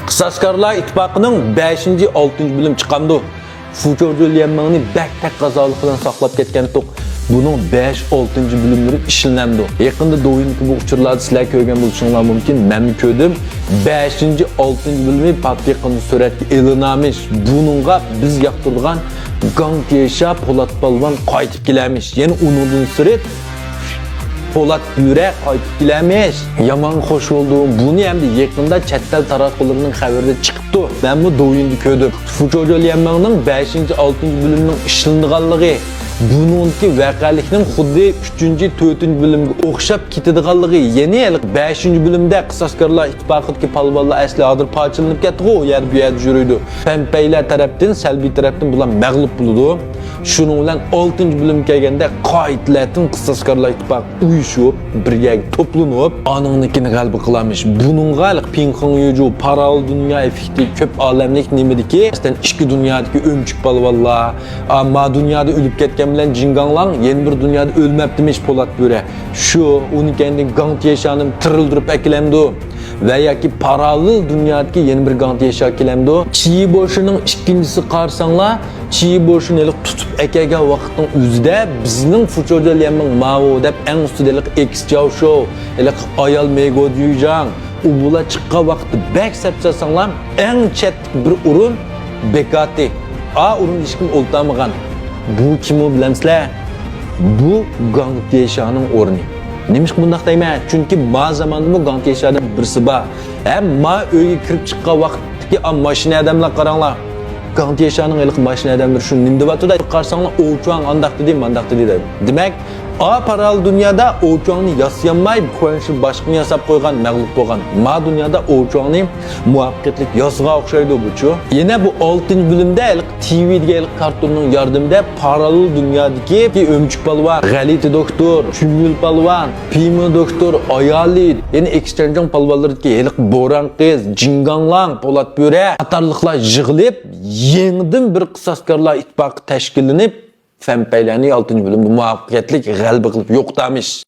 Qısaskarlar İttifaqının 5-ci 6-cı bölüm çıxandı. Fujojo Lianmengni bək qazalıqdan saqlab ketken toq. Bunun 5-6-cı bölümleri işlendi. Yakında doyundaki bu uçurlarda sizler görgen buluşunlar mümkün. Ben kördüm. 5-ci 6-cı bölümü patbiqini suratga e'lanamış. Bununla biz yaqtırgan Gang Teşa Polat Palvan qaytib kelamiz. Yani unudun surat Polat Yürek qaytib kelamiz. Yaman hoş olduğum bunu hem de yakında çettel taraflarının haberi çıktı. Ben bu doyundu kördüm. Fujojo Lianmengning 5-ci 6-cı bölümünün işlendiğanlığı bununki vaqalikning xuddi 3-cü 4-cü bölümge o'xshab ketadiganligi yeni 5-cü bölümde Qısaskarlar İttifaqidagi palvonlar asli hozir parchalanib ketdi-ku, u yer bu yerda yuridi. Pampaylar tarafdan, salbiy tarafdan bular mag'lub bo'ladi. Shuning bilan 6-cü bölümge kelganda qoidlardan Qısaskarlar İttifaqi uyushib, birga to'planib, oningnikini g'alaba qilamiz. Buningga pinxon yuju parallel dunyo effekti ko'p olamlik nimadiki, aslında ichki dunyodagi o'mchik palvonlar, ammo dunyoda o'lib ketgan bilen Jinganglang yeni bir dünyada ölmeptimiz Polat Böre. Şu onu kendi Gang Teşa'nın tırıldırıp ekilemdi. Veya ki paralel dünyadaki yeni bir Gang Teşa ekilemdi. Çiğ boşunun ikincisi qarsanlar, çiğ boşunu tutup ekege vakitin üzde bizning Fujojo Lianmeng Mao dep en üstüdelik X Jiao Show, ayal Mego Duyjang, ubula çıkka vakti bek sepsasanlar en çetlik bir urun Bekati. Urun işkim oltamagan. Bu kim o bilemsizler? Bu Gang Teşa'nın orni. Neymiş bundaq deyman? Çünkü ma zamanda bu Gang Teşa'dan birisi var. Hem ma öyge kirip çıkka vaqtdagi mashina adamlar qaranglar. Gang Teşa'nın eliq mashina adamlar şu nimde vatida qarsanlar o'chuan andaq dedi, mandaq dedi. Demek paralel dünyada o'chuanni yasayanmay qo'yishib boshqani yasab qo'ygan mag'lub bo'lgan. Ma dünyada o'chuanni muvaffaqiyatli yasığa o'xshaydi buchu. Yine bu 6-cı bölümde TV'dagi kartonun yardımıyla paralel dünyadaki ömçük palvan, G'aliti doktor, Chumyul palvan, Pima doktor, Ayali, yani eksternjon palvanlardaki Boran qiz, Jinganglang, Polat Böre qatarlıqlar yig'ilib, yengdim bir Qısaskarlar İttifaqi tashkillanib, Pampaylarni 6-cı bölümde muvaffaqiyatli g'alaba qilib yo'qotamiz.